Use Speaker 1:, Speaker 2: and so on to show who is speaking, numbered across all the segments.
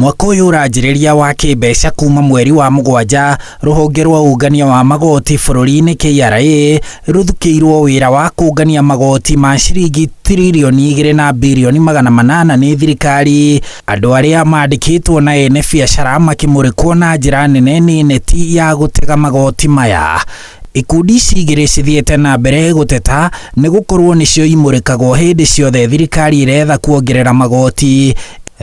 Speaker 1: Mwaka ũyũ ũranjĩrĩria wa kĩmbeca kuma mweri wa Mũgwanja, rũhonge rwa ũngania wa magooti bũrũri-inĩ KRA rũthukĩirwo wĩra wa kũngania magooti ma ciringi tiririoni 2 na birioni 800 nĩ thirikari. Andũ arĩa mandĩkĩtwo na ene biacara makĩmũrĩkwo na njĩra nene nĩ neti ya gũtega magooti maya. Ikundi igĩrĩ cithiĩte na mbere gũteta nĩ gũkorwo nĩcio imũrĩkagwo hĩndĩ ciothe thirikari iretha kuongerera magooti.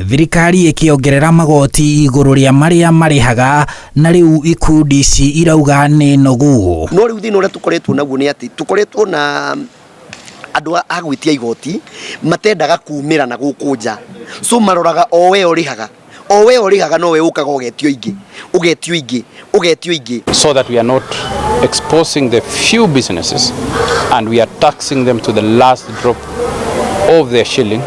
Speaker 1: Thirikari ĩkĩongerera magooti igũrũ rĩa marĩa marĩhaga, na rĩu ikundi ici irauga nĩ nogu.
Speaker 2: No rĩu thĩna ũrĩa tũkoretwo naguo nĩ atĩ tũkoretwo na andũ a gwĩtia igoti matendaga kumĩra na gũkũ nja, so maroraga o we ũrĩhaga no we ũkaga ũgetio ingĩ.
Speaker 3: So that we are not exposing the few businesses and we are taxing them to the last drop of their shilling.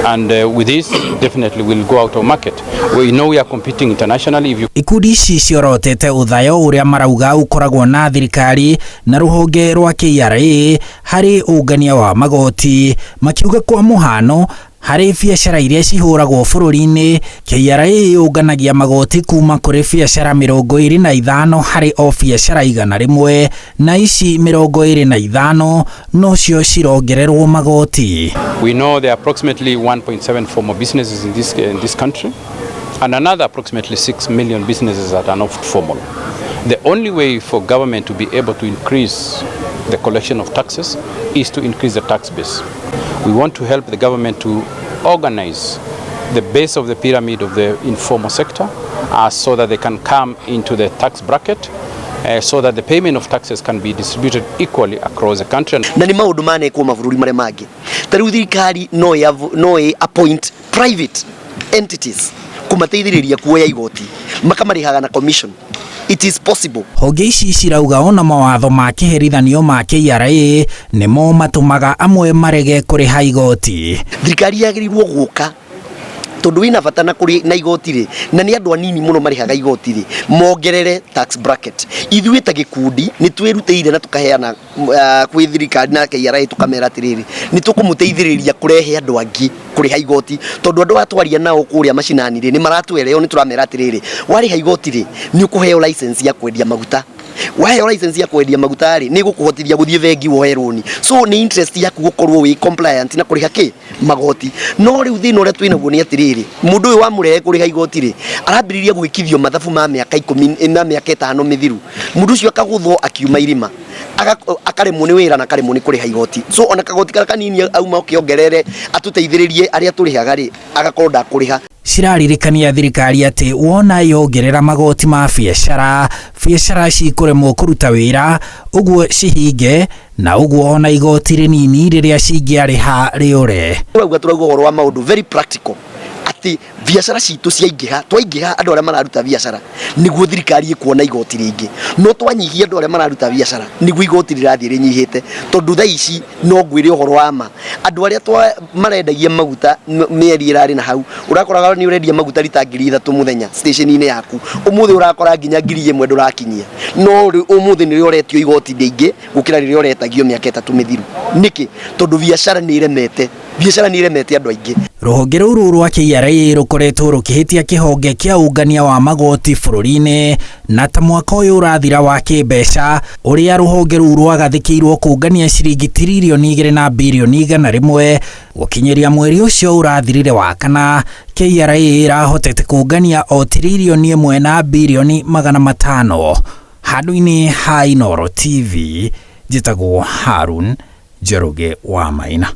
Speaker 3: And with this, definitely we'll go out of market. We know we are competing internationally.
Speaker 1: Ikundi ici ciorotete uthayo ũrĩa marauga ũkoragwo na thirikari na rũhonge rwa KRA harĩ ũngania wa magooti, makiuga kwa mũhano harĩ biacara iria cihũragwo bũrũri-inĩ, KRA yũnganagia magooti kuma kũrĩ biacara 25 harĩ o biacara 100, na ici 25 nocio cirongererwo magooti.
Speaker 3: We know there are approximately 1.7 formal businesses in this country, and another approximately 6 million businesses that are not formal. The only way for government to be able to increase the collection of taxes is to increase the tax base. We want to help the government to organize the base of the pyramid of the informal sector so that they can come into the tax bracket, so that the payment of taxes can be distributed equally across the country.
Speaker 2: Na nĩ maũndũ manekwo mabũrũri marĩa mangĩ. Tarĩu thirikari no appoint private entities kumateithĩrĩria kuoya igoti, makamarĩhaga na commission. It is possible.
Speaker 1: Honge ici cirauga ona mawatho ma kĩherithanio ma KRA nĩmo matũmaga amwe marege kũrĩha igoti.
Speaker 2: Thirikari yagĩrĩirwo gũka tondũ wĩna bata na igoti rĩ, na nĩ andũ anini mũno marĩhaga igoti rĩ, mongerere tax bracket. Ithuĩ ta gĩkundi nĩ twĩrutĩire na tũkaheana kwĩ thirikari na KRA tũkamera atĩrĩrĩ, nĩ tũkũmũteithĩrĩria kũrehe andũ angĩ kũrĩha igoti, tondũ andũ atwaria nao kũrĩa macinani rĩ, nĩ maratwereo nĩ tũramera atĩrĩrĩ, warĩha igoti rĩ, nĩ ũkũheo license ya kwendia maguta. Waheo license ya kwendia maguta rĩ, nĩ gũkũhotithia gũthiĩ bengi woe rũni. So nĩ interest yaku gũkorwo wĩ compliant na kũrĩha magoti. No rĩu thĩna ũrĩa twĩnaguo nĩ atĩrĩrĩ, mũndũ ũyũ wamũrehe kũrĩha igoti rĩ, arambĩrĩria gwĩkithio mathabu ma mĩaka 10 na mĩaka 5 mĩthiru. Mũndũ ũcio akagũthwo akiuma irima, akaremwo nĩ wĩra na akaremwo nĩ kũrĩha igoti. So ona kagoti karĩa kanini auma okĩongerere atũteithĩrĩrie arĩa tũrĩhaga rĩ, agakorwo ndakũrĩha.
Speaker 1: Ciraririkania thirikari atĩ wona yongerera magooti ma biacara cikũremwo kũruta wĩra, ũguo cihinge, na ũguo ona igoti rĩnini rĩrĩa cingĩarĩha rĩũre.
Speaker 2: Turauga ũhoro wa maũndũ very practical atĩ biacara citũ twaingĩha andũ arĩa mararuta biacara nĩguo thirikari ĩkuona igoti rĩingĩ, no twanyihia andũ arĩa mararuta biacara nĩguo igoti rĩrathiĩ rĩnyihĩte, tondũ thaa ici no ngwĩre ũhoro wa ma, andũ arĩa marendagia maguta mĩeri ĩrarĩ na hau, ũrakoraga nĩ ũrendia maguta rita 3,000 mũthenya station-inĩ yaku, ũmũthĩ ũrakora nginya 1,000 ndũrakinyia, no ũmũthĩ nĩrĩo ũretio igoti rĩingĩ gũkĩra rĩrĩa ũretagio mĩaka 3 mĩthiru. Nĩkĩ? Tondũ biacara nĩ iremete andũ aingĩ.
Speaker 1: Rũhonge rũrũ rwa KRA rũkoretwo rũkĩhĩtia kĩhonge kĩa ũngania wa magooti bũrũri-inĩ, na ta mwaka ũyũ ũrathira wa kĩmbeca ũrĩa rũhonge rũu rwagathĩkĩirwo kũngania ciringi tiririoni 2 na birioni 100, gũkinyĩria mweri ũcio ũrathirire wa kana, KRA ĩrahotete kũngania o tiririoni 1 na birioni 500. Handũ-inĩ ha Inooro TV, njĩtagwo Harun Njoroge wa Maina.